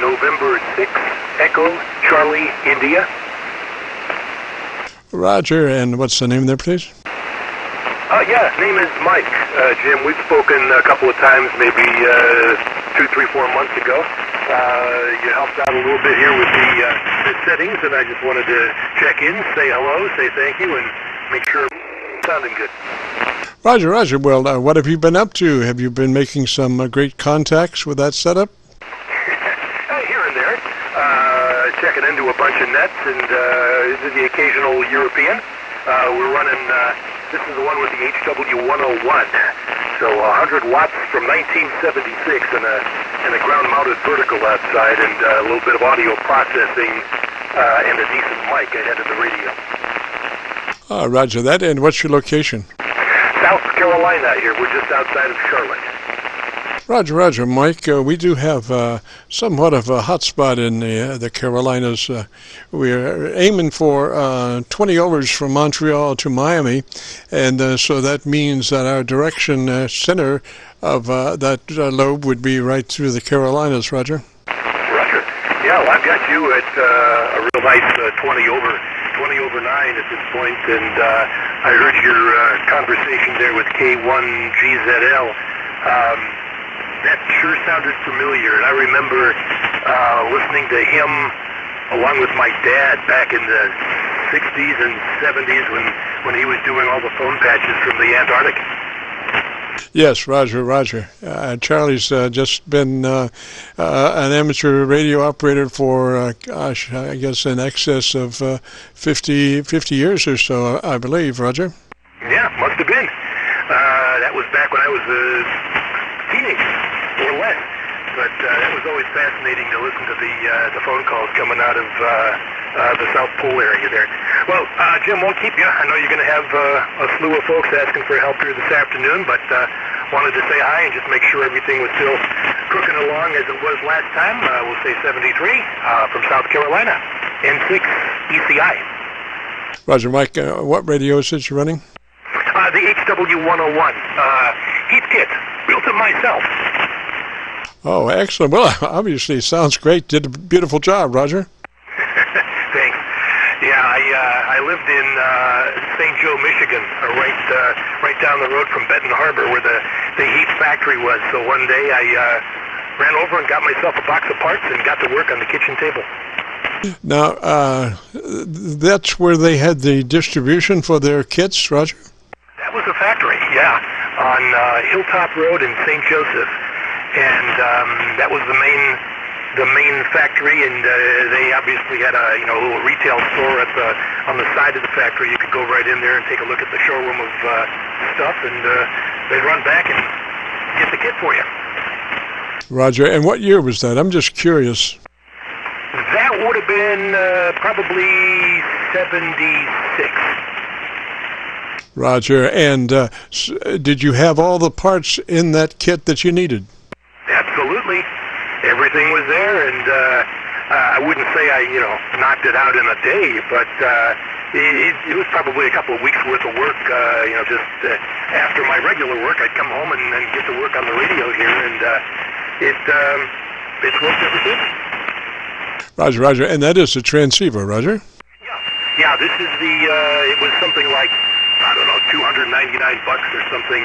November 6, Echo, Charlie, India. Roger, and what's the name there, please? Yeah, name is Mike. Jim, we've spoken a couple of times, maybe 2, 3, 4 months ago. You helped out a little bit here with the settings, and I just wanted to check in, say hello, say thank you, and make sure it's sounding good. Roger, Roger. Well, what have you been up to? Have you been making some great contacts with that setup? Here and there. Checking into a bunch of nets and the occasional European. We're running, this is the one with the HW-101. So 100 watts from 1976 and a ground-mounted vertical outside and a little bit of audio processing and a decent mic ahead of the radio. Roger that. And what's your location? South Carolina here. We're just outside of Charlotte. Roger, Roger. Mike, we do have somewhat of a hot spot in the Carolinas. We're aiming for 20 overs from Montreal to Miami, and so that means that our direction center of that lobe would be right through the Carolinas, Roger. Roger. Yeah, well, I've got you at a real nice 20 over 9 at this point, and I heard your conversation there with K1GZL. That sure sounded familiar, and I remember listening to him along with my dad back in the 60s and 70s when he was doing all the phone patches from the Antarctic. Yes, Roger, Roger. Charlie's just been an amateur radio operator for, gosh, I guess in excess of 50 years or so, I believe, Roger. Yeah, must have been. That was back when I was a teenager, or less. But that was always fascinating to listen to the phone calls coming out of the South Pole area there. Well, Jim, won't keep you. I know you're going to have a slew of folks asking for help here this afternoon, but wanted to say hi and just make sure everything was still cooking along as it was last time. We'll say 73 from South Carolina, MIKE-N6ECI. Roger, Mike, what radio is it you're running? The HW-101. Heathkit. Built it myself. Oh, excellent. Well, obviously, it sounds great. Did a beautiful job, Roger. Thanks. Yeah, I lived in St. Joe, Michigan, right down the road from Benton Harbor, where the Heath factory was. So one day I ran over and got myself a box of parts and got to work on the kitchen table. Now, that's where they had the distribution for their kits, Roger? That was the factory, yeah, on Hilltop Road in St. Joseph. And that was the main factory, and they obviously had a little retail store on the side of the factory. You could go right in there and take a look at the showroom of stuff, and they'd run back and get the kit for you. Roger. And what year was that? I'm just curious. That would have been probably 76. Roger. And did you have all the parts in that kit that you needed? Absolutely. Everything was there, and I wouldn't say I, knocked it out in a day, but it was probably a couple of weeks worth of work. Just after my regular work, I'd come home and get to work on the radio here, and it's worked ever since. Roger, Roger. And that is a transceiver, Roger? Yeah, this is it was something like, I don't know, $299 or something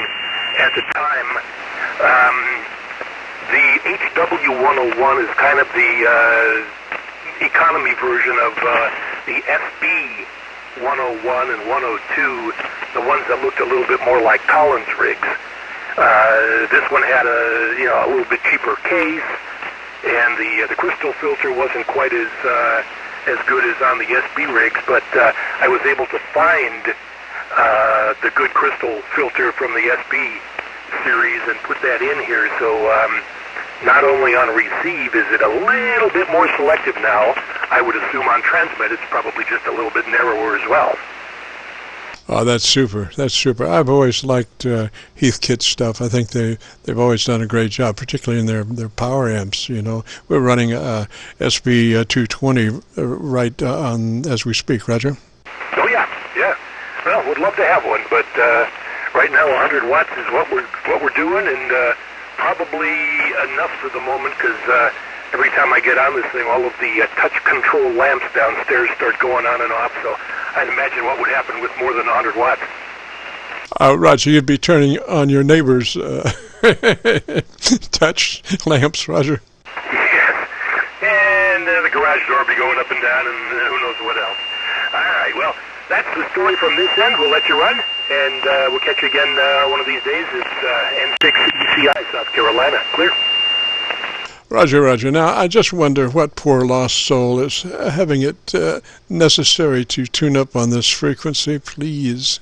at the time. The HW-101 is kind of the economy version of the SB-101 and 102, the ones that looked a little bit more like Collins rigs. This one had a little bit cheaper case, and the crystal filter wasn't quite as good as on the SB rigs, but I was able to find the good crystal filter from the SB series and put that in here. So not only on receive is it a little bit more selective now, I would assume on transmit it's probably just a little bit narrower as well. Oh, that's super. That's super. I've always liked Heathkit stuff. I think they've always done a great job, particularly in their power amps. We're running SB-220 right on as we speak, Roger. Oh yeah. Well, would love to have one, but right now 100 watts is what we're doing, and probably enough for the moment, because every time I get on this thing, all of the touch control lamps downstairs start going on and off, so I'd imagine what would happen with more than 100 watts. Roger, you'd be turning on your neighbor's touch lamps, Roger. Yes, and the garage door will be going up and down, and who knows what else. All right, well, that's the story from this end. We'll let you run, and we'll catch you again one of these days. It's M6ECI, South Carolina. Clear? Roger, Roger. Now, I just wonder what poor lost soul is having it necessary to tune up on this frequency. Please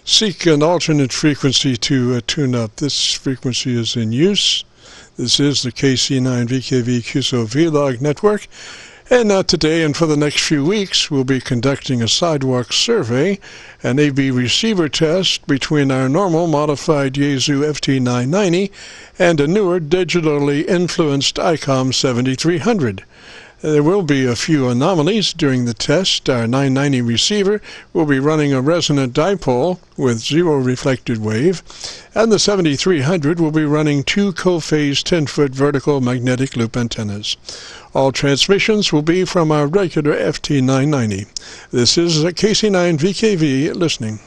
seek an alternate frequency to tune up. This frequency is in use. This is the KC9VKV Qso-Vlog network. And today and for the next few weeks, we'll be conducting a sidewalk survey, an AB receiver test between our normal modified Yaesu FT990 and a newer digitally influenced ICOM 7300. There will be a few anomalies during the test. Our 990 receiver will be running a resonant dipole with zero reflected wave, and the 7300 will be running two co-phase 10-foot vertical magnetic loop antennas. All transmissions will be from our regular FT990. This is KC9VKV listening.